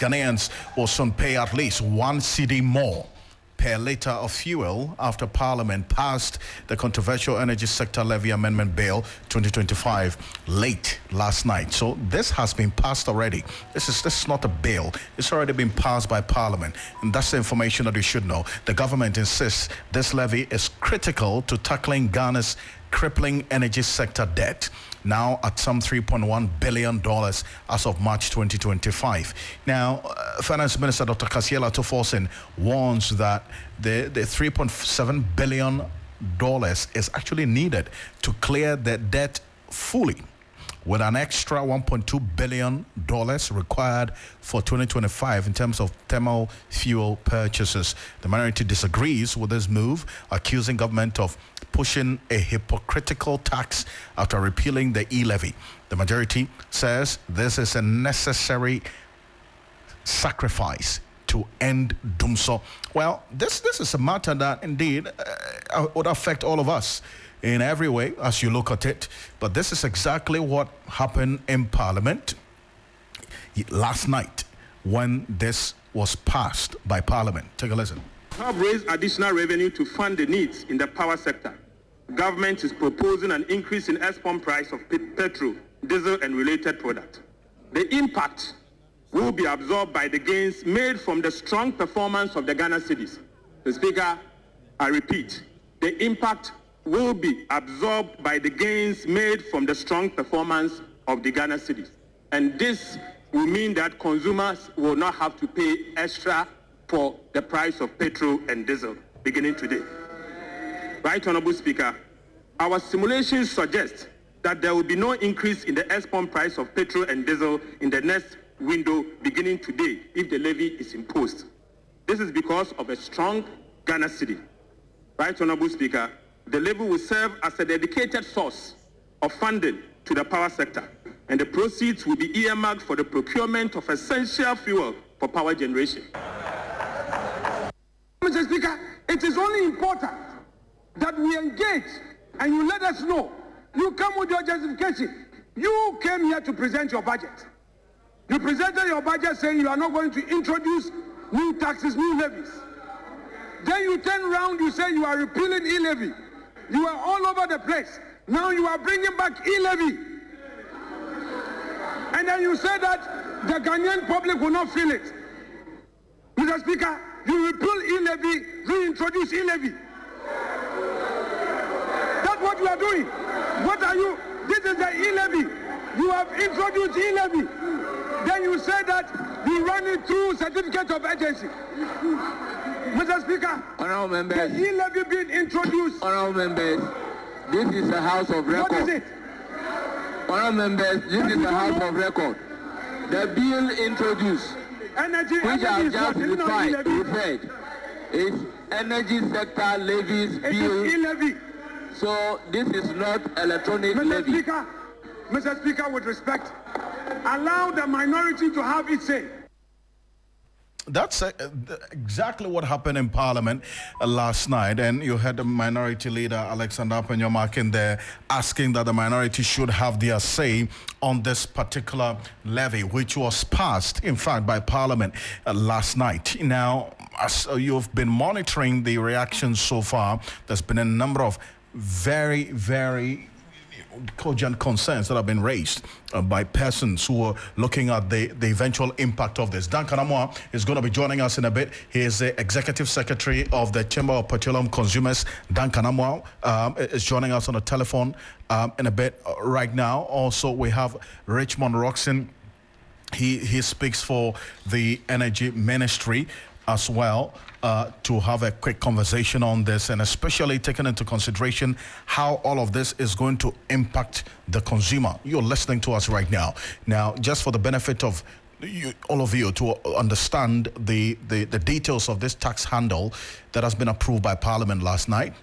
Ghanaians will soon pay at least 1 cedi more per litre of fuel after Parliament passed the controversial Energy Sector Levy Amendment Bill 2025 late last night. So this has been passed already. This is not a bill. It's already been passed by Parliament. And that's the information that you should know. The government insists this levy is critical to tackling Ghana's crippling energy sector debt, now at some $3.1 billion as of March 2025. Now, Finance Minister Dr. Kasiela Tuforsen warns that the $3.7 billion is actually needed to clear the debt fully, with an extra $1.2 billion required for 2025 in terms of thermal fuel purchases. The minority disagrees with this move, accusing government of pushing a hypocritical tax after repealing the e-levy. The majority says this is a necessary sacrifice to end doomsday. Well, this is a matter that indeed would affect all of us in every way as you look at it. But this is exactly what happened in Parliament last night when this was passed by Parliament. Take a listen. Have raised additional revenue to fund the needs in the power sector. Government is proposing an increase in export price of petrol, diesel and related products. The impact will be absorbed by the gains made from the strong performance of the Ghana cities. The Speaker, I repeat, the impact will be absorbed by the gains made from the strong performance of the Ghana cities. And this will mean that consumers will not have to pay extra for the price of petrol and diesel beginning today. Right, Honorable Speaker, our simulations suggest that there will be no increase in the export price of petrol and diesel in the next window beginning today if the levy is imposed. This is because of a strong Ghana city. Right, Honorable Speaker, the levy will serve as a dedicated source of funding to the power sector, and the proceeds will be earmarked for the procurement of essential fuel for power generation. Mr. Speaker, it is only important that we engage and you let us know. You come with your justification. You came here to present your budget. You presented your budget saying you are not going to introduce new taxes, new levies. Then you turn around, you say you are repealing e-levy. You are all over the place. Now you are bringing back e-levy. And then you say that the Ghanaian public will not feel it. Mr. Speaker, you repeal e-levy, reintroduce e-levy. That's what you are doing. What are you? This is the e-levy. You have introduced e-levy. Then you say that you run it through certificate of agency. Mr. Speaker, Honorable members, the e-levy being introduced. Honorable members, this is a house of record. What is it? Honorable members, this is a house of record. The bill introduced, which I have just referred, is Energy Sector Levies Bill. E-levy. So this is not electronic levy. Mr. Speaker, with respect, allow the minority to have its say. That's exactly what happened in Parliament last night, and you had the minority leader Alexander Apenyomak in there asking that the minority should have their say on this particular levy, which was passed, in fact, by Parliament last night. Now, as you've been monitoring the reactions so far, there's been a number of very, very cogent concerns that have been raised by persons who are looking at the eventual impact of this. Dan Kanamwa is going to be joining us in a bit. He is the Executive Secretary of the Chamber of Petroleum Consumers. Dan Kanamwa is joining us on the telephone in a bit right now. Also, we have Richmond Roxon. He speaks for the Energy Ministry as well, to have a quick conversation on this, and especially taking into consideration how all of this is going to impact the consumer. You're listening to us right now. Now, just for the benefit of all of you to understand the details of this tax handle that has been approved by Parliament last night,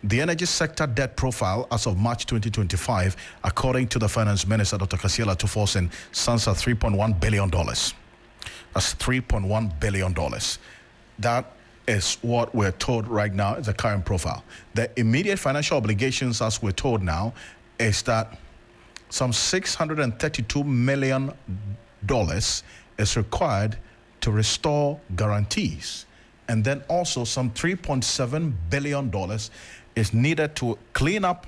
the energy sector debt profile as of March 2025, according to the Finance Minister, Dr. Kasiela Tuforsen, stands at $3.1 billion. That's $3.1 billion. That is what we're told right now is the current profile. The immediate financial obligations, as we're told now, is that some $632 million is required to restore guarantees. And then also some $3.7 billion is needed to clean up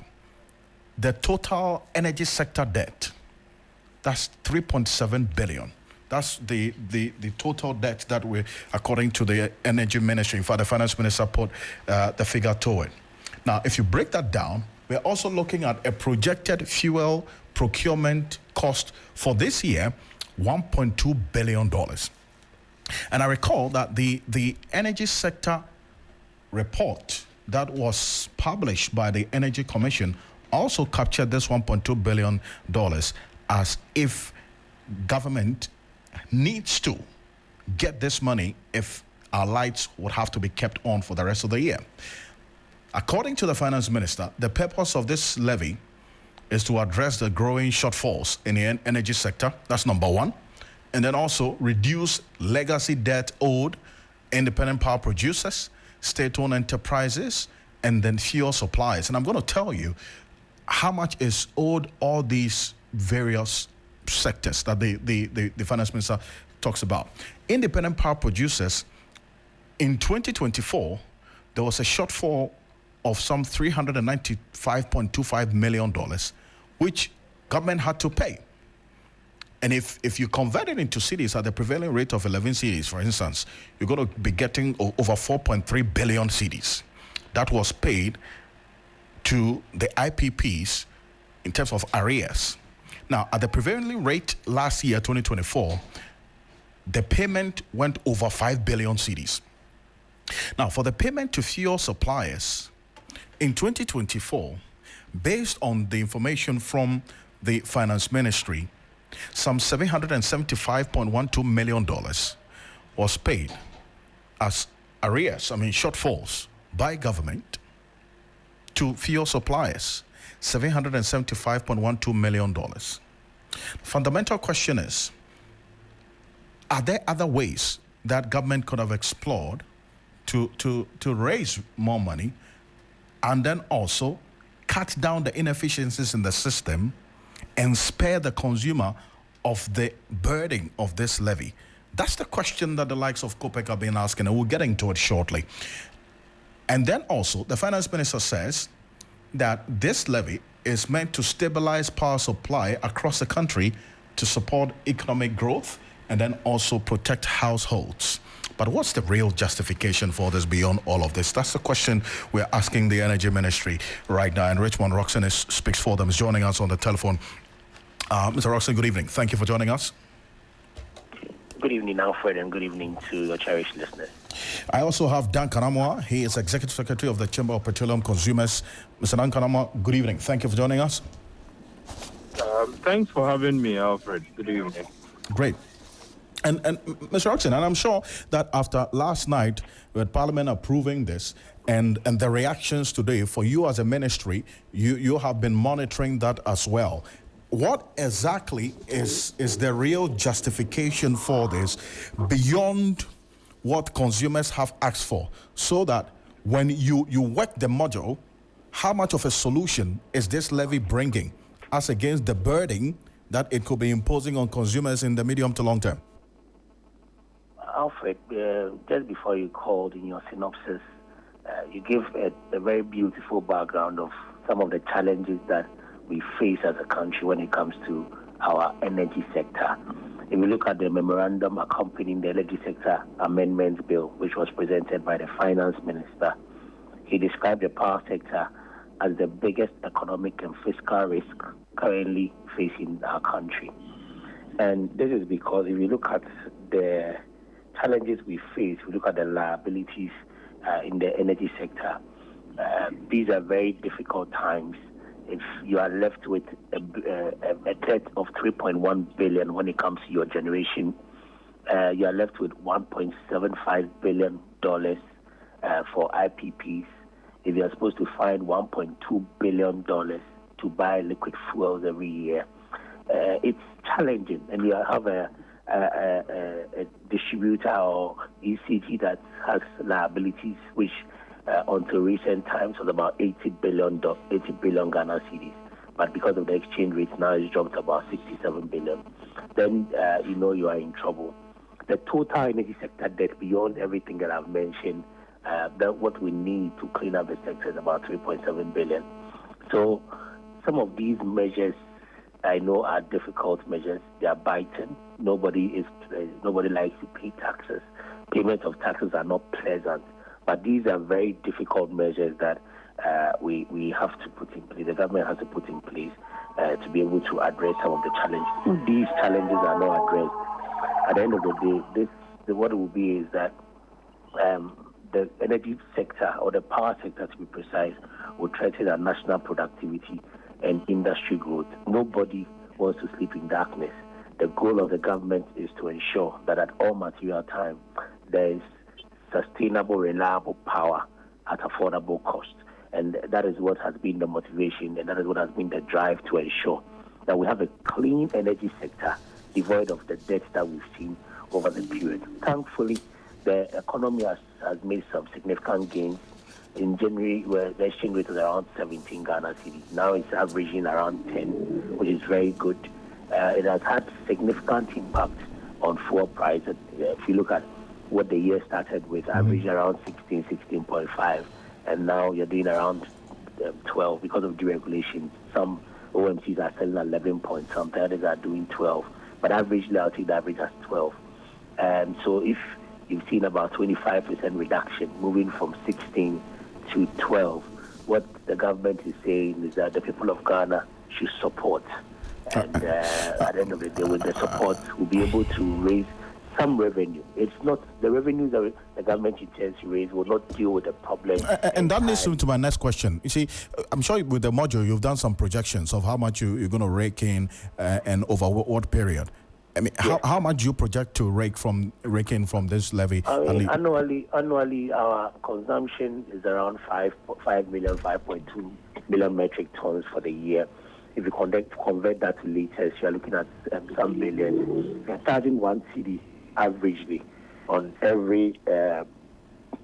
the total energy sector debt. That's $3.7 billion. That's the total debt that we, according to the Energy Ministry, in fact, the Finance Minister put the figure to it. Now, if you break that down, we're also looking at a projected fuel procurement cost for this year, $1.2 billion. And I recall that the energy sector report that was published by the Energy Commission also captured this $1.2 billion as if government needs to get this money if our lights would have to be kept on for the rest of the year. According to the Finance Minister, the purpose of this levy is to address the growing shortfalls in the energy sector. That's number one. And then also reduce legacy debt owed independent power producers, state-owned enterprises, and then fuel suppliers. And I'm going to tell you how much is owed all these various sectors that the Finance Minister talks about. Independent power producers, in 2024, there was a shortfall of some $395.25 million, which government had to pay. And if you convert it into cedis at the prevailing rate of 11 cedis, for instance, you're going to be getting over 4.3 billion cedis. That was paid to the IPPs in terms of arrears. Now, at the prevailing rate last year, 2024, the payment went over 5 billion cedis. Now, for the payment to fuel suppliers, in 2024, based on the information from the Finance Ministry, some $775.12 million was paid as arrears, shortfalls by government to fuel suppliers, $775.12 million. Fundamental question is, are there other ways that government could have explored to raise more money and then also cut down the inefficiencies in the system and spare the consumer of the burden of this levy? That's the question that the likes of COPEC have been asking, and we'll get into it shortly. And then also, the Finance Minister says that this levy is meant to stabilize power supply across the country to support economic growth and then also protect households. But what's the real justification for this beyond all of this? That's the question we're asking the Energy Ministry right now. And Richmond Roxon speaks for them, is joining us on the telephone. Mr. Roxon, good evening. Thank you for joining us. Good evening, Alfred, and good evening to your cherished listeners. I also have Dan Kanamwa. He is Executive Secretary of the Chamber of Petroleum Consumers. Mr. Dan Kanamwa, good evening. Thank you for joining us. Thanks for having me, Alfred. Good evening. Great. And Mr. Roxon, and I'm sure that after last night with Parliament approving this and the reactions today, for you as a ministry, you have been monitoring that as well. What exactly is the real justification for this beyond what consumers have asked for, so that when you work the module, how much of a solution is this levy bringing as against the burden that it could be imposing on consumers in the medium to long term? Alfred, just before you called in your synopsis, you gave a very beautiful background of some of the challenges that we face as a country when it comes to our energy sector. If you look at the memorandum accompanying the Energy Sector Amendments Bill, which was presented by the Finance Minister, he described the power sector as the biggest economic and fiscal risk currently facing our country. And this is because if you look at the challenges we face, we look at the liabilities in the energy sector, these are very difficult times. If you are left with a debt of $3.1 billion when it comes to your generation, you are left with $1.75 billion for IPPs. If you are supposed to find $1.2 billion to buy liquid fuels every year, it's challenging. And you have a distributor or ECG that has liabilities which until recent times was about 80 billion Ghana cedis, but because of the exchange rates now it's jumped about 67 billion. Then you are in trouble. The total energy sector debt, beyond everything that I've mentioned, that what we need to clean up the sector is about 3.7 billion. So some of these measures I know are difficult measures. They are biting. Nobody likes to pay taxes. Payment of taxes are not pleasant, but these are very difficult measures that we have to put in place. The government has to put in place to be able to address some of the challenges. If these challenges are not addressed, at the end of the day, what it will be is that the energy sector, or the power sector to be precise, will threaten our national productivity and industry growth. Nobody wants to sleep in darkness. The goal of the government is to ensure that at all material time, there is sustainable, reliable power at affordable cost. And that is what has been the motivation, and that is what has been the drive to ensure that we have a clean energy sector devoid of the debt that we've seen over the period. Thankfully, the economy has made some significant gains. In January, where the exchange rate was around 17 Ghana cedis. Now it's averaging around 10, which is very good. It has had significant impact on fuel prices. If you look at what the year started with, averaging around 16, 16.5, and now you're doing around 12 because of deregulation. Some OMCs are selling 11 point something, others are doing 12. But averagely, I'll take the average as 12. And so if you've seen about 25% reduction, moving from 16 to 12, what the government is saying is that the people of Ghana should support. And at the end of the day, with the support, we'll be able to raise some revenue. It's not the revenues that the government intends to raise will not deal with the problem. And that leads me to my next question. You see, I'm sure with the module, you've done some projections of how much you're going to rake in and over what period. I mean, yes. how much do you project to rake in from this levy? Annually, our consumption is around 5.2 million metric tons for the year. If you convert that to liters, you're looking at some billion. We're charging 1 cedi averagely on every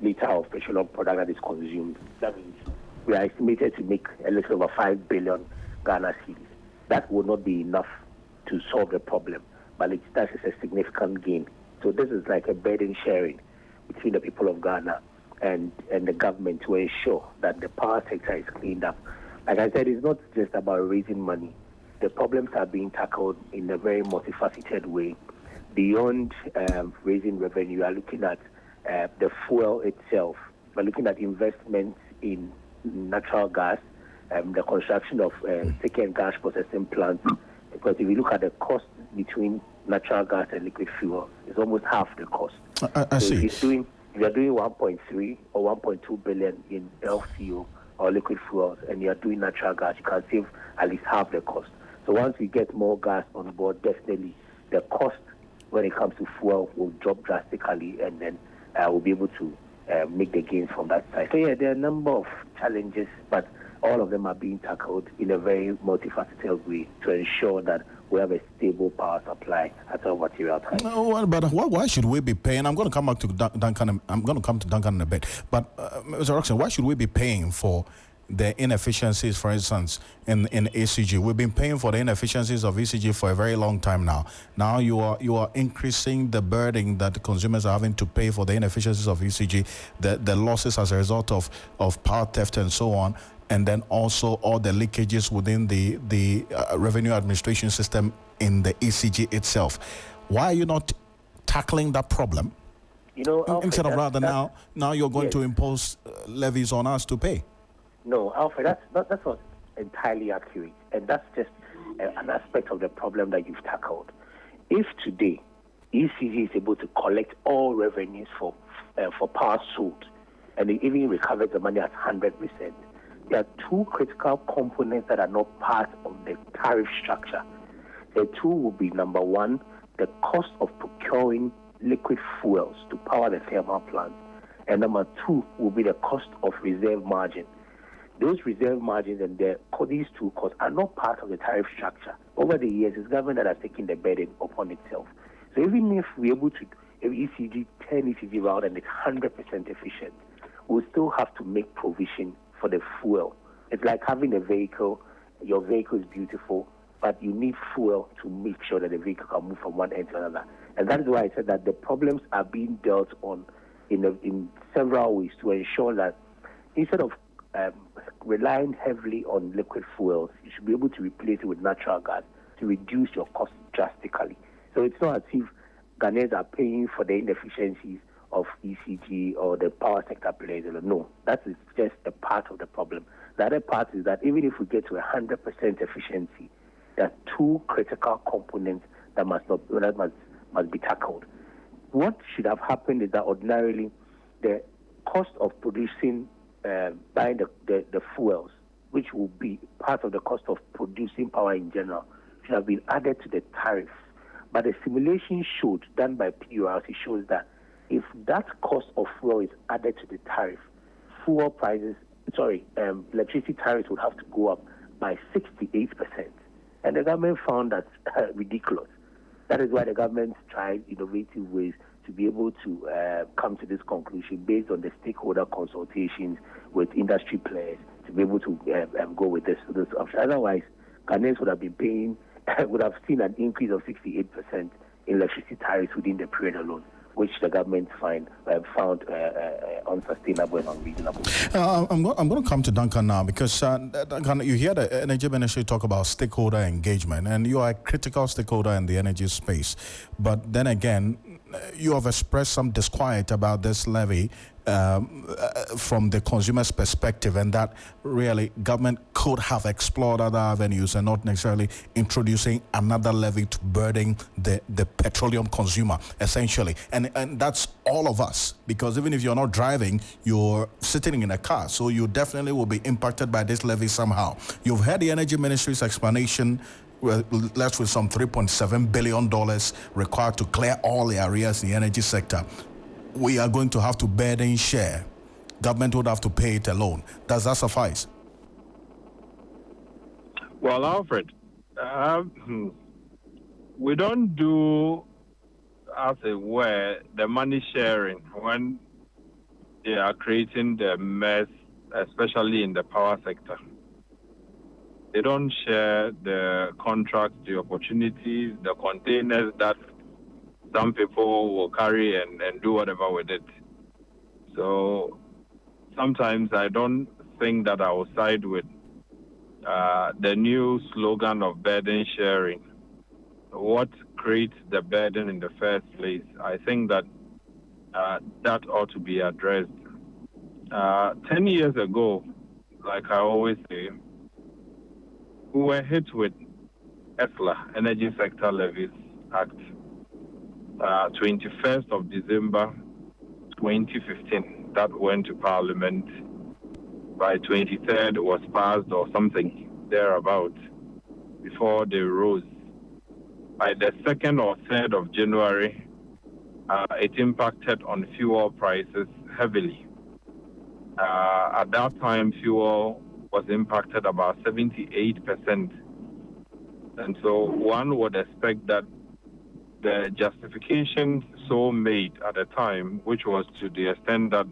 liter of petroleum product that is consumed. That means we are estimated to make a little over 5 billion Ghana cedis. That will not be enough to solve the problem, but that is a significant gain. So this is like a burden sharing between the people of Ghana and the government to ensure that the power sector is cleaned up. Like I said, it's not just about raising money. The problems are being tackled in a very multifaceted way. Beyond raising revenue, we are looking at the fuel itself. We're looking at investments in natural gas, the construction of second gas processing plants. Because if you look at the cost between natural gas and liquid fuel, it's almost half the cost. I see. If you're doing 1.3 or 1.2 billion in LCO or liquid fuels, and you're doing natural gas, you can save at least half the cost. So once we get more gas on board, definitely the cost when it comes to fuel will drop drastically, and then we'll be able to make the gains from that side. So yeah, there are a number of challenges, but all of them are being tackled in a very multifaceted way to ensure that we have a stable power supply at all material time. No, but why should we be paying? I'm going to come back to Duncan. I'm going to come to Duncan in a bit. But Mr. Roxon, why should we be paying for the inefficiencies, for instance, in ECG? We've been paying for the inefficiencies of ECG for a very long time now. Now you are increasing the burden that the consumers are having to pay for the inefficiencies of ECG, the losses as a result of power theft and so on, and then also all the leakages within the revenue administration system in the ECG itself. Why are you not tackling that problem? Alfred, instead of rather now you're going to impose levies on us to pay? No, Alfred, that's not entirely accurate, and that's just an aspect of the problem that you've tackled. If today ECG is able to collect all revenues for power sold, and they even recover the money at 100%, there are two critical components that are not part of the tariff structure. The two will be, number one, the cost of procuring liquid fuels to power the thermal plants, and number two will be the cost of reserve margin. Those reserve margins and these two costs are not part of the tariff structure. Over the years, it's government that has taken the burden upon itself. So even if we're able to turn ECG around and it's 100% efficient, we'll still have to make provision for the fuel. It's like having a vehicle. Your vehicle is beautiful, but you need fuel to make sure that the vehicle can move from one end to another. And that is why I said that the problems are being dealt on in several ways to ensure that instead of relying heavily on liquid fuels, you should be able to replace it with natural gas to reduce your cost drastically. So it's not as if Ghanaians are paying for the inefficiencies of ECG or the power sector players. No, that is just a part of the problem. The other part is that even if we get to 100% efficiency, there are two critical components that must be tackled. What should have happened is that ordinarily the cost of producing, buying the fuels, which will be part of the cost of producing power in general, should have been added to the tariff. But the simulation showed, done by PURC, shows that if that cost of fuel is added to the tariff, electricity tariffs would have to go up by 68%. And the government found that ridiculous. That is why the government tried innovative ways to be able to come to this conclusion based on the stakeholder consultations with industry players to be able to go with this option. Otherwise, Ghanaians would have seen an increase of 68% in electricity tariffs within the period alone, which the government found unsustainable and unreasonable. I'm going to come to Duncan now because, Duncan, you hear the Energy Ministry talk about stakeholder engagement, and you are a critical stakeholder in the energy space. But then again, you have expressed some disquiet about this levy from the consumer's perspective, and that really government could have explored other avenues and not necessarily introducing another levy to burden the petroleum consumer, essentially. And that's all of us, because even if you're not driving, you're sitting in a car, so you definitely will be impacted by this levy somehow. You've heard the Energy Ministry's explanation, left with some $3.7 billion required to clear all the arrears in the energy sector. We are going to have to burden share. Government would have to pay it alone. Does that suffice? Well, Alfred, we don't do, as it were, the money sharing when they are creating the mess, especially in the power sector. They don't share the contracts, the opportunities, the containers that some people will carry and do whatever with it. So sometimes I don't think that I will side with the new slogan of burden sharing. What creates the burden in the first place? I think that that ought to be addressed. 10 years ago, like I always say, we were hit with ESLA, Energy Sector Levies Act, 21st of December 2015. That went to Parliament. By 23rd, it was passed or something thereabout before they rose. By the 2nd or 3rd of January, it impacted on fuel prices heavily. At that time, fuel was impacted about 78%. And so one would expect that the justification so made at the time, which was to the extent that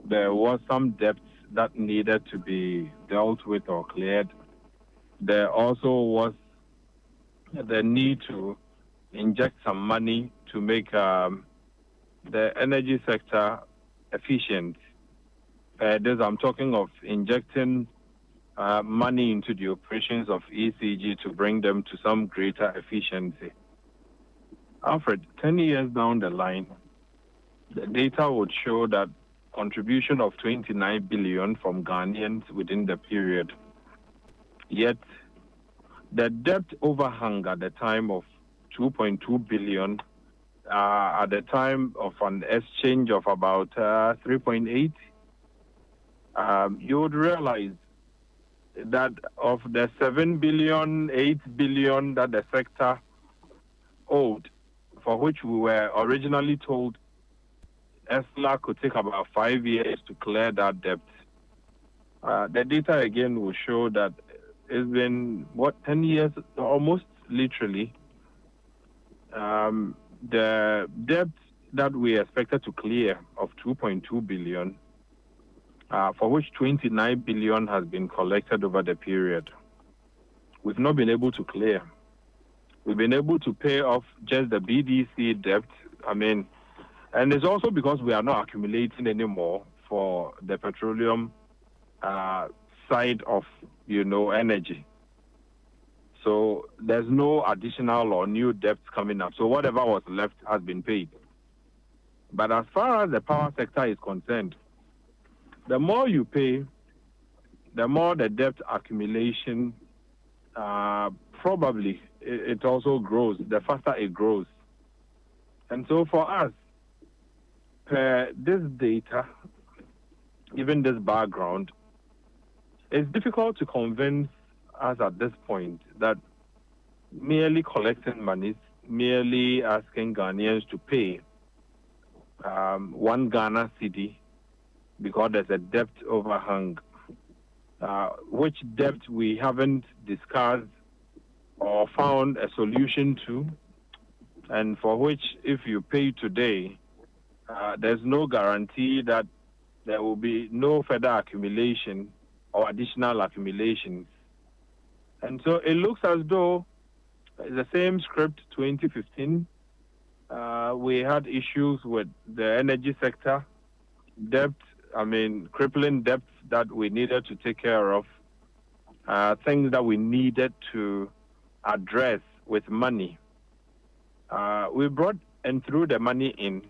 there was some debts that needed to be dealt with or cleared, there also was the need to inject some money to make the energy sector efficient. I'm talking of injecting money into the operations of ECG to bring them to some greater efficiency. Alfred, 10 years down the line, the data would show that contribution of 29 billion from Ghanaians within the period. Yet, the debt overhang at the time of 2.2 billion, at the time of an exchange of about 3.8, you would realize that of the 7 billion, 8 billion that the sector owed, for which we were originally told ESLA could take about 5 years to clear that debt. The data again will show that it's been, 10 years, almost literally. The debt that we expected to clear of 2.2 billion, for which 29 billion has been collected over the period, we've not been able to clear. We've been able to pay off just the BDC debt. And it's also because we are not accumulating anymore for the petroleum side of, energy. So there's no additional or new debts coming up. So whatever was left has been paid. But as far as the power sector is concerned, the more you pay, the more the debt accumulation probably it also grows, the faster it grows. And so for us, per this data, even this background, it's difficult to convince us at this point that merely collecting monies, merely asking Ghanaians to pay 1 Ghana cedi because there's a debt overhang, which debt we haven't discussed or found a solution to, and for which if you pay today, there's no guarantee that there will be no further accumulation or additional accumulations. And so it looks as though the same script 2015, we had issues with the energy sector, debt, crippling debts that we needed to take care of, things that we needed to address with money. We brought and threw the money in.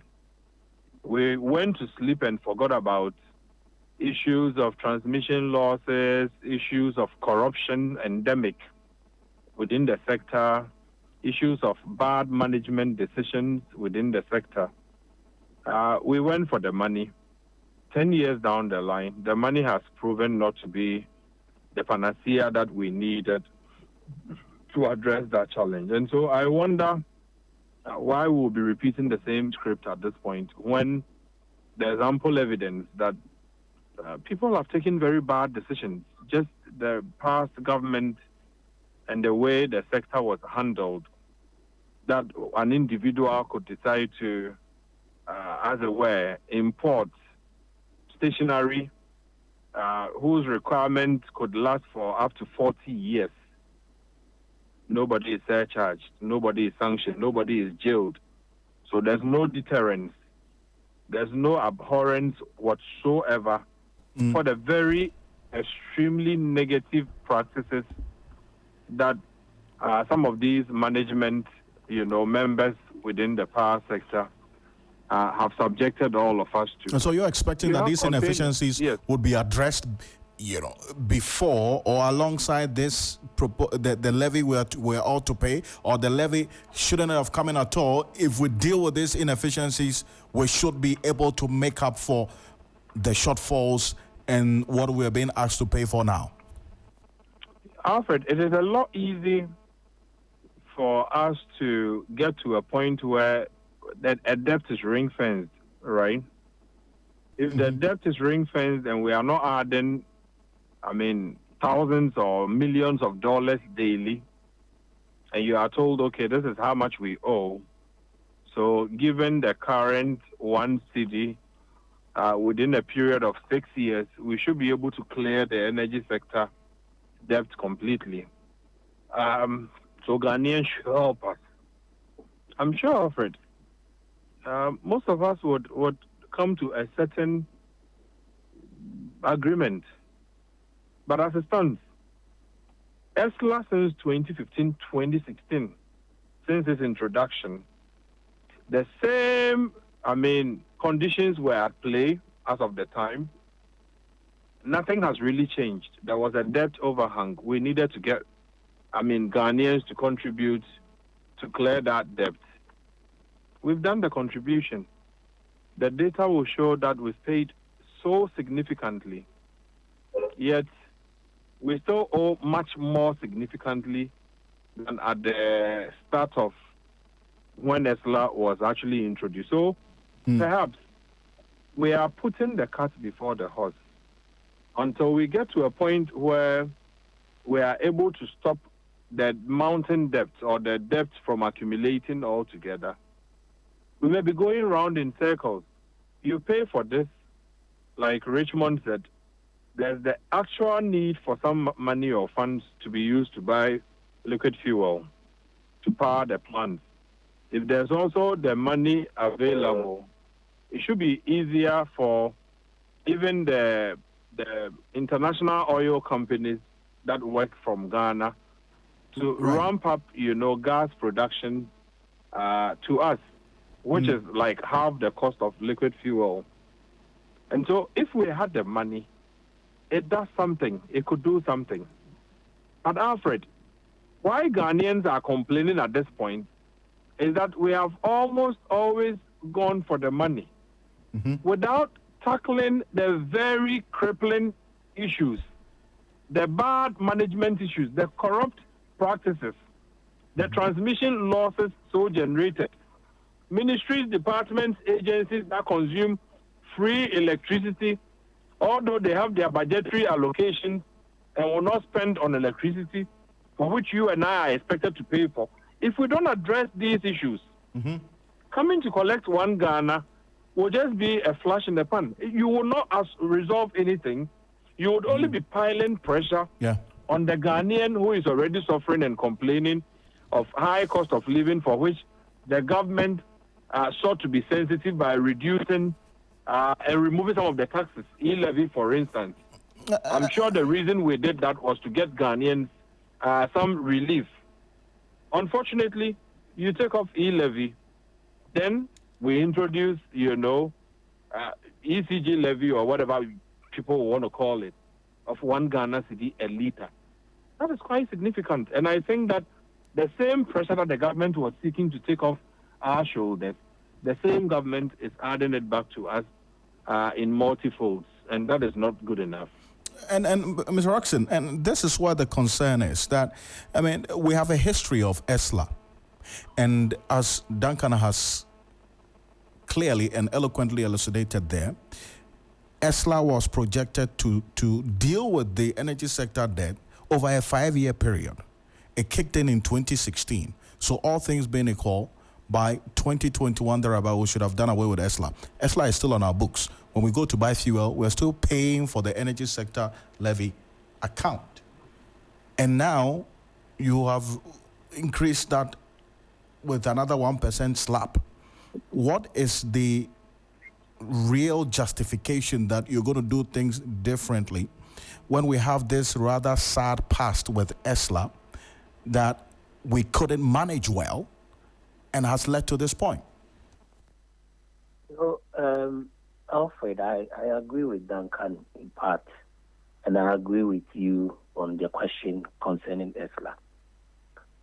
We went to sleep and forgot about issues of transmission losses, issues of corruption endemic within the sector, issues of bad management decisions within the sector. We went for the money. 10 years down the line, the money has proven not to be the panacea that we needed to address that challenge. And so I wonder why we'll be repeating the same script at this point when there's ample evidence that people have taken very bad decisions. Just the past government and the way the sector was handled, that an individual could decide to, as it were, import stationery whose requirements could last for up to 40 years. Nobody is surcharged, nobody is sanctioned, nobody is jailed. So there's no deterrence. There's no abhorrence whatsoever for the very extremely negative practices that some of these management, members within the power sector have subjected all of us to. And so you're expecting that these inefficiencies would be addressed, before or alongside this the levy we're all to pay, or the levy shouldn't have come in at all? If we deal with these inefficiencies, we should be able to make up for the shortfalls and what we're being asked to pay for now. Alfred, it is a lot easy for us to get to a point where that a debt is ring-fenced, right? If the debt is ring-fenced and we are not adding, thousands or millions of dollars daily, and you are told, okay, this is how much we owe. So given the current 1 cedi, within a period of 6 years, we should be able to clear the energy sector debt completely. So Ghanaians should help us. I'm sure, Alfred, most of us would come to a certain agreement. But as it stands, ESLA since 2015-2016, since its introduction, the same, conditions were at play as of the time. Nothing has really changed. There was a debt overhang. We needed to get, Ghanaians to contribute to clear that debt. We've done the contribution. The data will show that we've paid so significantly, yet we still owe much more significantly than at the start of when ESLA was actually introduced. So perhaps we are putting the cart before the horse until we get to a point where we are able to stop the mountain debt or the debt from accumulating altogether. We may be going round in circles. You pay for this, like Richmond said, there's the actual need for some money or funds to be used to buy liquid fuel. to power the plants. If there's also the money available, it should be easier for even the international oil companies that work from Ghana to ramp up, gas production to us, which is like half the cost of liquid fuel. And so if we had the money, it does something. It could do something. But Alfred, why Ghanaians are complaining at this point is that we have almost always gone for the money without tackling the very crippling issues, the bad management issues, the corrupt practices, the transmission losses so generated, ministries, departments, agencies that consume free electricity, although they have their budgetary allocations and will not spend on electricity, for which you and I are expected to pay for. If we don't address these issues, coming to collect one Ghana will just be a flash in the pan. You will not resolve anything. You would only be piling pressure on the Ghanaian who is already suffering and complaining of high cost of living, for which the government sought to be sensitive by reducing and removing some of the taxes, e-levy, for instance. I'm sure the reason we did that was to get Ghanaians some relief. Unfortunately, you take off e-levy, then we introduce, ECG levy or whatever people want to call it, of 1 Ghana cedi a litre. That is quite significant. And I think that the same pressure that the government was seeking to take off our shoulders, the same government is adding it back to us in multifolds, and that is not good enough. And Mr. Roxon, and this is where the concern is, that, we have a history of ESLA. And as Duncan has clearly and eloquently elucidated there, ESLA was projected to deal with the energy sector debt over a 5-year period. It kicked in 2016. So all things being equal, by 2021, thereabout, we should have done away with ESLA. ESLA is still on our books. When we go to buy fuel, we're still paying for the energy sector levy account. And now you have increased that with another 1% slap. What is the real justification that you're going to do things differently when we have this rather sad past with ESLA that we couldn't manage well and has led to this point? Alfred, I agree with Duncan in part, and I agree with you on the question concerning ESLA.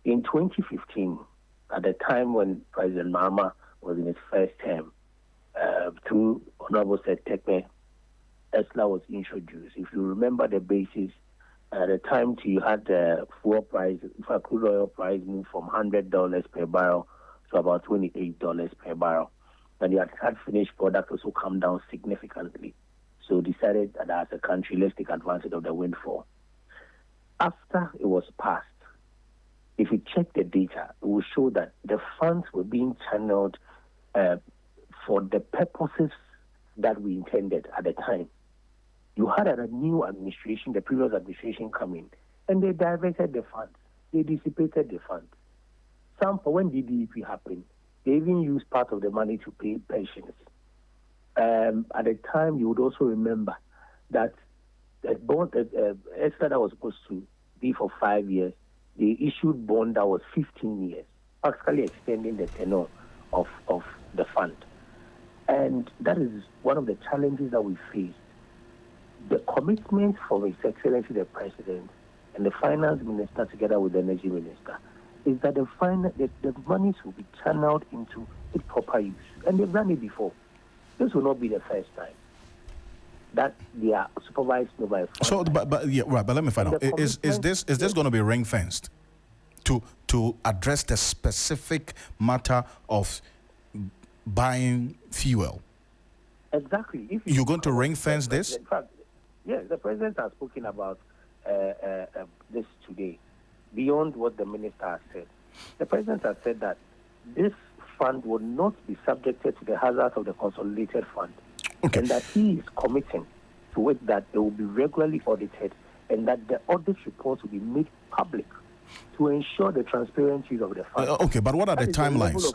In 2015, at the time when President Mahama was in his first term, through Honorable Sektekpe, ESLA was introduced. If you remember the basis, at the time you had the fuel price, crude oil price moved from $100 per barrel to about $28 per barrel. And the had finished product also come down significantly. So decided that as a country, let's take advantage of the windfall. After it was passed, if you check the data, it will show that the funds were being channeled for the purposes that we intended at the time. You had a new administration, the previous administration come in, and they diverted the funds. They dissipated the funds. Some, for when DDEP happened, they even used part of the money to pay pensions. At the time, you would also remember that the bond, ESLA that was supposed to be for 5 years, they issued bond that was 15 years, actually extending the tenure of the fund. And that is one of the challenges that we face. The commitment from His Excellency the President and the Finance Minister together with the Energy Minister is that the monies will be channeled into its proper use. And they've done it before. This will not be the first time that they are supervised by funds. So, but let me find out. Is this going to be ring fenced to address the specific matter of buying fuel? Exactly. If you're going to ring fence this? In fact, yes, the President has spoken about this today, beyond what the Minister has said. The President has said that this fund will not be subjected to the hazards of the consolidated fund. Okay. And that he is committing to it, that it will be regularly audited and that the audit reports will be made public to ensure the transparency of the fund. Okay, but what are the timelines?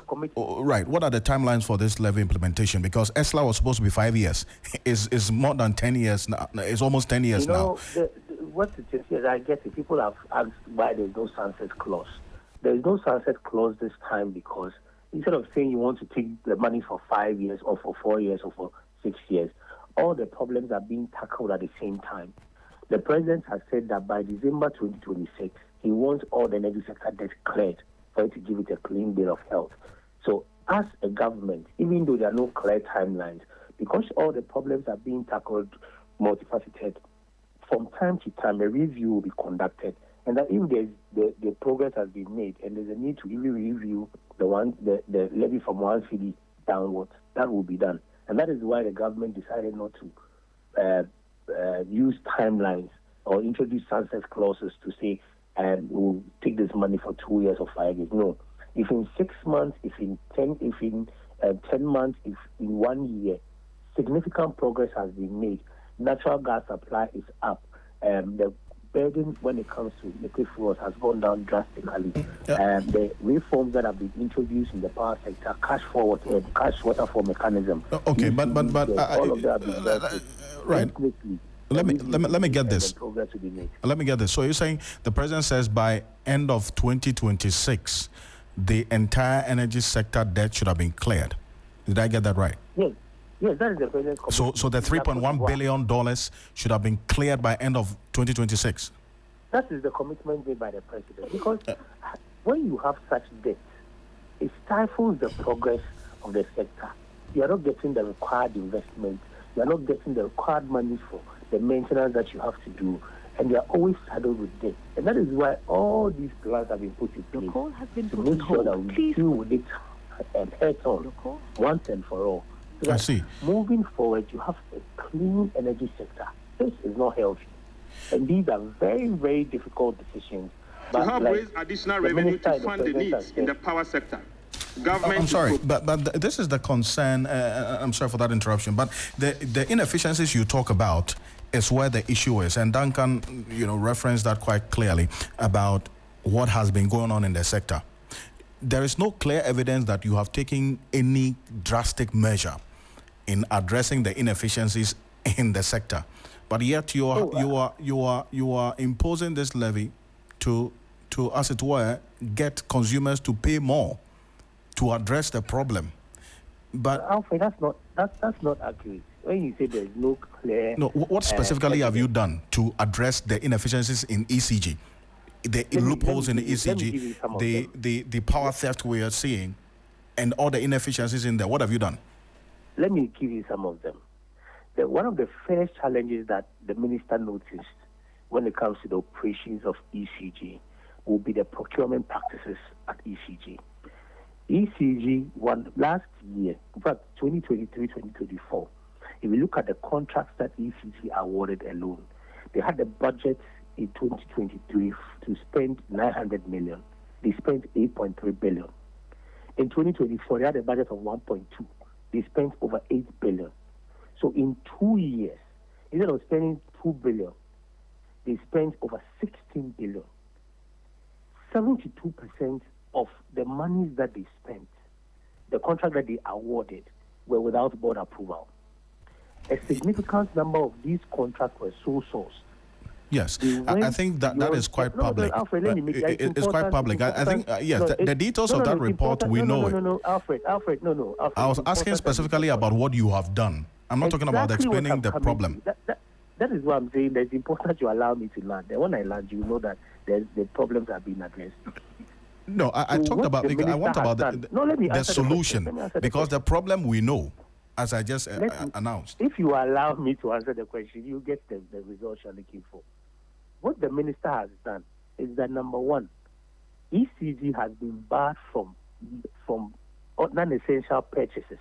Right, what are the timelines for this levy implementation? Because ESLA was supposed to be 5 years. Is more than 10 years now. It's almost 10 years now. What it is, yes, I get it. People have asked why there's no sunset clause. There is no sunset clause this time because instead of saying you want to take the money for 5 years or for 4 years or for 6 years, all the problems are being tackled at the same time. The president has said that by December 2026, he wants all the energy sector debt cleared for it to give it a clean bill of health. So as a government, even though there are no clear timelines, because all the problems are being tackled multifaceted, from time to time a review will be conducted. And that if the progress has been made and there's a need to even review the levy from 1 cedi downwards, that will be done. And that is why the government decided not to use timelines or introduce sunset clauses to say we'll take this money for 2 years or 5 years. No. If in 6 months, if in 10 months, if in 1 year, significant progress has been made, natural gas supply is up, the burden when it comes to liquid fuels has gone down drastically. The reforms that have been introduced in the power sector, cash waterfall mechanism. Okay, but all of that have been right. quickly. Let me get this. Progress to be made. Let me get this. So you're saying the president says by end of 2026, the entire energy sector debt should have been cleared. Did I get that right? Yes. Yes, that is the president's commitment. So the $3.1 billion should have been cleared by end of 2026. That is the commitment made by the president. Because when you have such debt, it stifles the progress of the sector. You are not getting the required investment. You are not getting the required money for the maintenance that you have to do. And you are always saddled with debt. And that is why all these plans have been put in place to make sure that we deal with it head on, once and for all. So I see. Moving forward, you have a clean energy sector. This is not healthy. And these are very, very difficult decisions. To help raise additional revenue to fund the needs in the power sector. Government I'm sorry, but this is the concern. I'm sorry for that interruption. But the inefficiencies you talk about is where the issue is. And Duncan, referenced that quite clearly about what has been going on in the sector. There is no clear evidence that you have taken any drastic measure in addressing the inefficiencies in the sector, but yet you are imposing this levy to as it were get consumers to pay more to address the problem. But Alfred, that's not accurate. When you say there is no clear, what specifically have you done to address the inefficiencies in ECG? The loopholes in the ECG, the power theft we are seeing, and all the inefficiencies in there. What have you done? Let me give you some of them. One of the first challenges that the minister noticed when it comes to the operations of ECG will be the procurement practices at ECG. ECG last year, in fact, 2023-2024, if you look at the contracts that ECG awarded alone, they had a budget in 2023 to spend 900 million. They spent 8.3 billion. In 2024, they had a budget of 1.2. They spent over 8 billion. So in 2 years, instead of spending 2 billion, they spent over 16 billion. 72% of the monies that they spent, the contract that they awarded, were without board approval. A significant number of these contracts were sole sourced. Yes, I think that is quite public. Alfred, it's quite public. I think, yes, the details of that report, we know it. Alfred, I was asking specifically about what you have done. I'm not talking about explaining the problem. That is what I'm saying. It's important that you allow me to land. And when I land, you know that the problems are being addressed. No, I talked about, I want about the solution, because the problem we know, as I just announced. If you allow me to answer the question, you get the results you're looking for. What the minister has done is that, number one, ECG has been barred from non-essential purchases.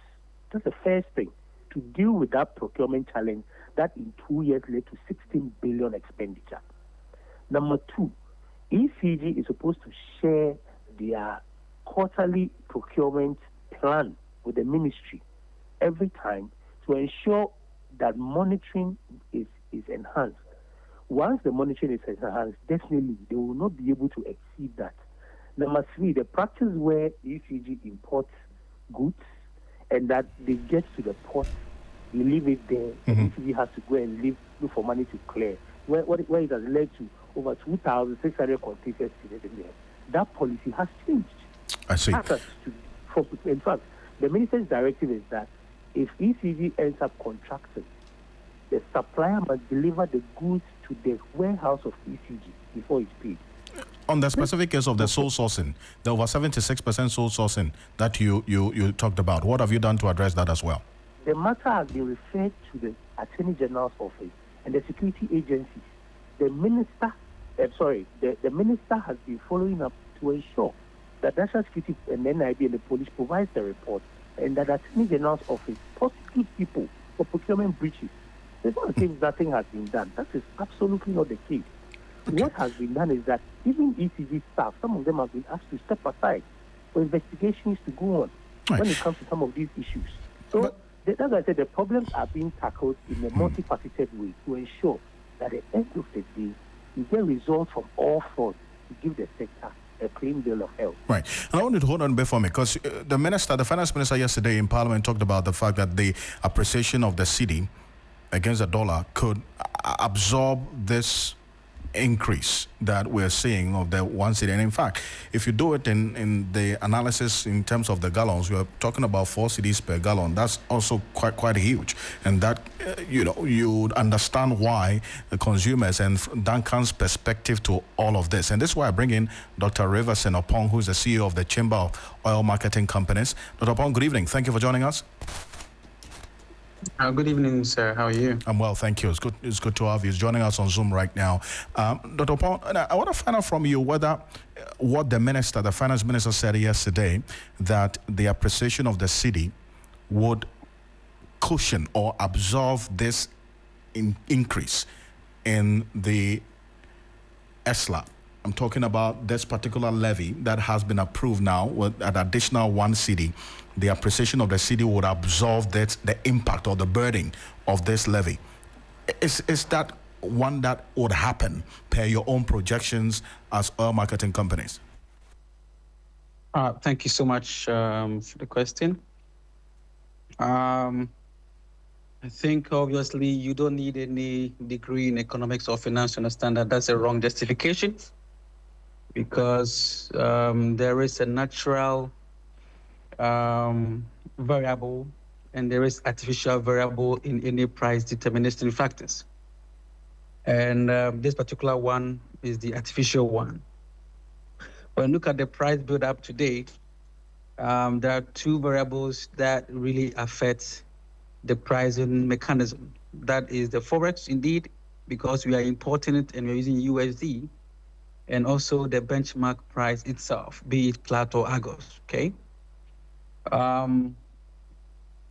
That's the first thing, to deal with that procurement challenge that in 2 years led to 16 billion expenditure. Number two, ECG is supposed to share their quarterly procurement plan with the ministry every time to ensure that monitoring is enhanced. Once the monitoring is enhanced, definitely they will not be able to exceed that. Number three, the practice where ECG imports goods and that they get to the port, they leave it there, and ECG has to go and look for money to clear, where it has led to over 2,600 containers in there. That policy has changed. I see. In fact, the minister's directive is that if ECG ends up contracting, the supplier must deliver the goods to the warehouse of ECG before it's paid. On the specific case of the sole sourcing, the over 76% sole sourcing that you talked about, what have you done to address that as well? The matter has been referred to the Attorney General's office and the security agencies. The minister, the minister has been following up to ensure that National Security and NIB and the police provides the report and that the Attorney General's office prosecutes people for procurement breaches. There's not a case nothing has been done. That is absolutely not the case. Okay. What has been done is that even ECG staff, some of them have been asked to step aside for investigations to go on when it comes to some of these issues. So, as I said, the problems are being tackled in a multifaceted way to ensure that at the end of the day, you get results from all fronts to give the sector a clean bill of health. Right. And I wanted to hold on a bit for me because the finance minister yesterday in Parliament talked about the fact that the appreciation of the cedi against the dollar could absorb this increase that we're seeing of the one cedi. And in fact, if you do it in the analysis in terms of the gallons, we're talking about 4 cedis per gallon. That's also quite huge. And that, you understand why the consumers and Duncan's perspective to all of this. And this is why I bring in Dr. Riverson Opong, who's the CEO of the Chamber of Oil Marketing Companies. Dr. Opong, good evening. Thank you for joining us. Good evening, sir. How are you? I'm well, thank you. It's good to have you. He's joining us on Zoom right now. Dr. Pong, I want to find out from you whether what the finance minister said yesterday, that the appreciation of the cedi would cushion or absorb this increase in the ESLA. I'm talking about this particular levy that has been approved now with an additional 1 cedi. The appreciation of the cedi would absorb the impact or the burden of this levy. Is that one that would happen per your own projections as oil marketing companies? Thank you so much for the question. I think obviously you don't need any degree in economics or finance to understand that that's a wrong justification, because there is a natural variable and there is artificial variable in any price deterministic factors. And this particular one is the artificial one. When you look at the price build-up today, there are 2 variables that really affect the pricing mechanism. That is the Forex, indeed, because we are importing it and we're using USD, and also the benchmark price itself, be it Platt or Argos, okay?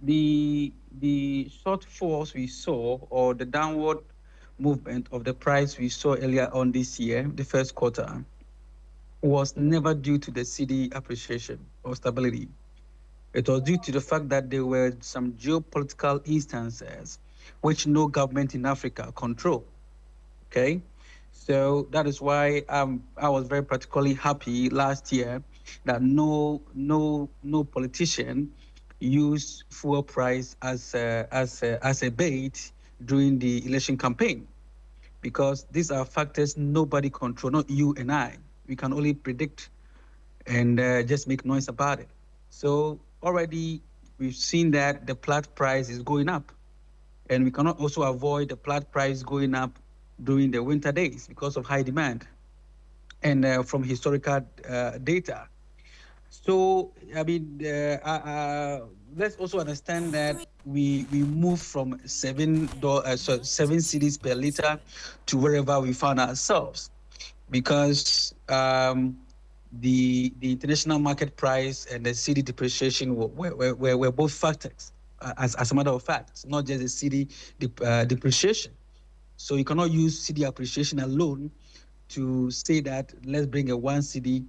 The shortfalls we saw, or the downward movement of the price we saw earlier on this year, the first quarter, was never due to the cedi appreciation or stability. It was due to the fact that there were some geopolitical instances which no government in Africa control, okay? So that is why I was very particularly happy last year that no politician used fuel price as a bait during the election campaign, because these are factors nobody control, not you and I. We can only predict and just make noise about it. So already we've seen that the Platt price is going up, and we cannot also avoid the Platt price going up during the winter days because of high demand and from historical data. So, I mean, let's also understand that we move from $7 cedis per liter to wherever we found ourselves, because the international market price and the cedi depreciation were both factors, as a matter of fact, not just the cedi depreciation. So you cannot use cedi appreciation alone to say that let's bring a 1 cedi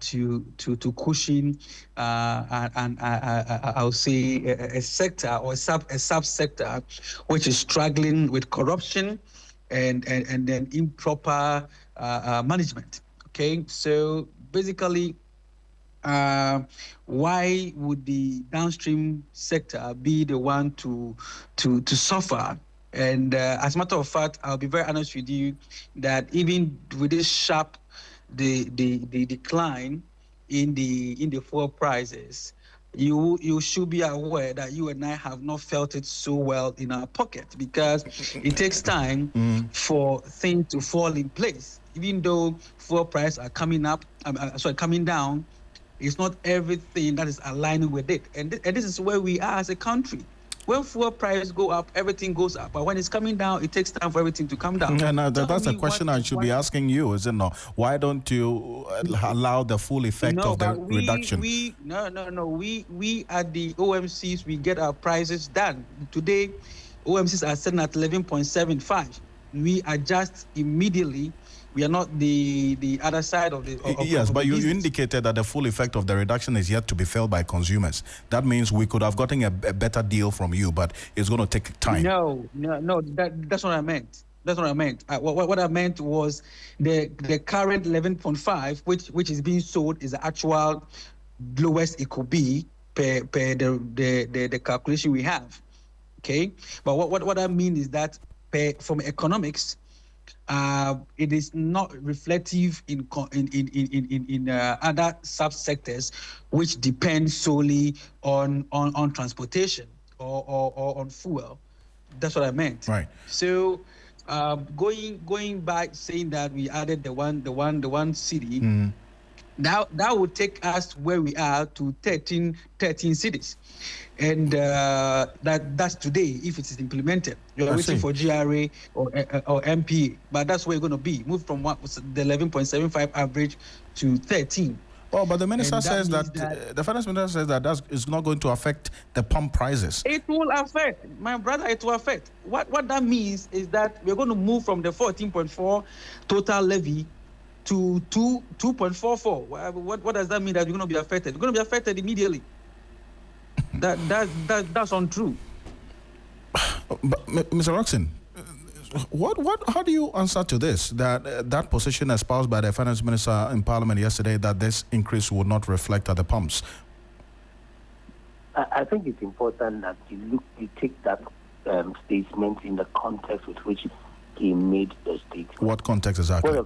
to cushion and I'll say a sector or a subsector which is struggling with corruption and then improper management. Okay, so basically, why would the downstream sector be the one to suffer? And as a matter of fact, I'll be very honest with you that even with this sharp the decline in the fuel prices, you should be aware that you and I have not felt it so well in our pocket, because it takes time for things to fall in place. Even though fuel prices are coming down, it's not everything that is aligning with it. And this is where we are as a country. When fuel prices go up, everything goes up. But when it's coming down, it takes time for everything to come down. And that's a question I should be asking you, is it not? Why don't you allow the full effect of the reduction? No. We at the OMCs, we get our prices done. Today, OMCs are sitting at 11.75. We adjust immediately. We are not the other side of the... Yes, but you indicated that the full effect of the reduction is yet to be felt by consumers. That means we could have gotten a better deal from you, but it's going to take time. No, that's what I meant. That's what I meant. What I meant was the current 11.5, which is being sold, is the actual lowest it could be per the calculation we have. Okay? But what I mean is that from economics, it is not reflective in other subsectors which depend solely on transportation or on fuel. That's what I meant. Right. So going back, saying that we added the one city, that would take us where we are to 13 cities. And that's today, if it is implemented. You're waiting for GRA or MPA, but that's where you're going to be. Move from the 11.75 average to 13. Oh, but the minister says that the finance minister says that is not going to affect the pump prices. It will affect, my brother. It will affect. What that means is that we're going to move from the 14.4 total levy to 2.44. What does that mean? That we're going to be affected? We're going to be affected immediately. That's untrue. But Mr. Roxon, how do you answer to this? That position espoused by the finance minister in Parliament yesterday, that this increase would not reflect at the pumps. I think it's important that you take that statement in the context with which he made the statement. What context exactly?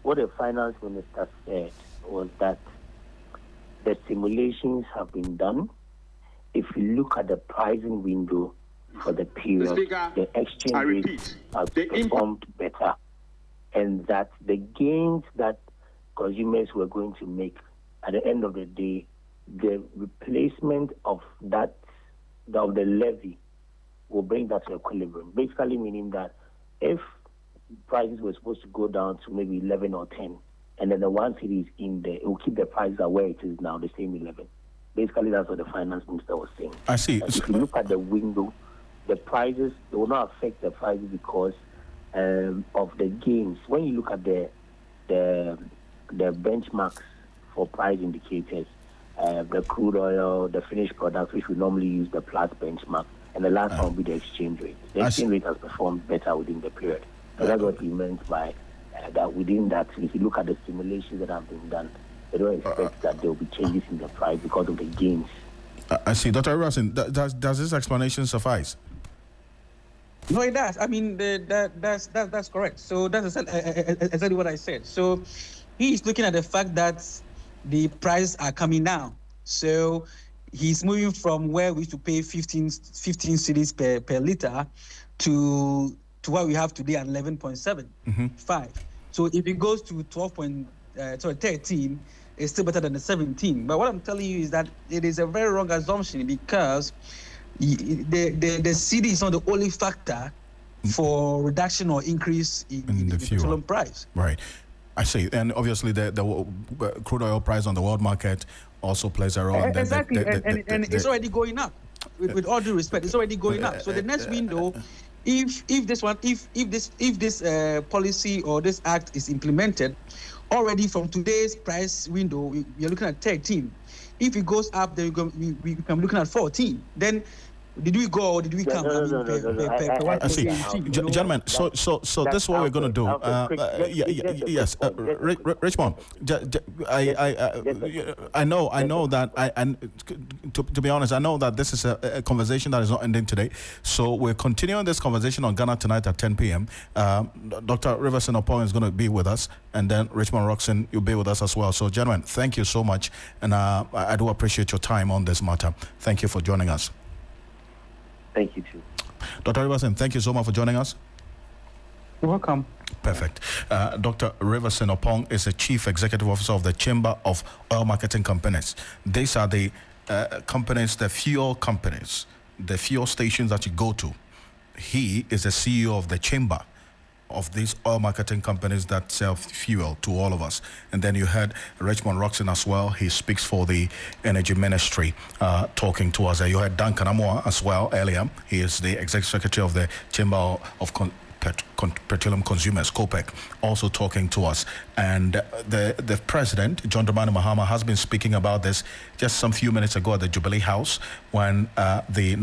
What the finance minister said was that the simulations have been done. If you look at the pricing window for the period, the exchange rate has performed better, and that the gains that consumers were going to make at the end of the day, the replacement of the levy will bring that to equilibrium. Basically meaning that if prices were supposed to go down to maybe 11 or 10, and then the one city is in there, it will keep the price at where it is now, the same 11. Basically, that's what the finance minister was saying. I see. If you look at the window, the prices, they will not affect the prices because of the gains. When you look at the benchmarks for price indicators, the crude oil, the finished products, which we normally use the Platts benchmark, and the last one will be the exchange rate. The exchange rate has performed better within the period. So that's what he meant by that within that. If you look at the simulations that have been done, they don't expect that there will be changes in the price because of the gains. I see. Dr. Roxon, does this explanation suffice? No, it does. I mean, that's correct. So that's exactly what I said. So he is looking at the fact that the prices are coming down. So he's moving from where we used to pay 15 cedis per litre to what we have today at 11.75. So if it goes to 13, it's still better than the 17. But what I'm telling you is that it is a very wrong assumption, because the CD is not the only factor for reduction or increase in the petroleum price. Right. I see. And obviously the crude oil price on the world market also plays a role. Exactly. And it's already going up. With all due respect, it's already going up. So the next window, if this policy or this act is implemented, already from today's price window, you're looking at 13. If it goes up, then we can be looking at 14. Then Did we go or did we come? No. I see. Gentlemen, so this is what we're going to do. Yes, Richmond, I know that, to be honest, I know that this is a conversation that is not ending today. So we're continuing this conversation on Ghana Tonight at 10 p.m. Dr. Riverson Opong is going to be with us, and then Richmond Roxon, you'll be with us as well. So, gentlemen, thank you so much, and I do appreciate your time on this matter. Thank you for joining us. Thank you, too. Dr. Riverson, thank you so much for joining us. You're welcome. Perfect. Dr. Riverson Opong is the Chief Executive Officer of the Chamber of Oil Marketing Companies. These are the companies, the fuel companies, the fuel stations that you go to. He is the CEO of the Chamber of these oil marketing companies that sell fuel to all of us. And then you heard Richmond Roxon as well. He speaks for the Energy Ministry, talking to us. You heard Duncan Amoa as well earlier. He is the Executive Secretary of the Chamber of Petroleum Consumers, COPEC, also talking to us. And the President, John Dramani Mahama, has been speaking about this just some few minutes ago at the Jubilee House when the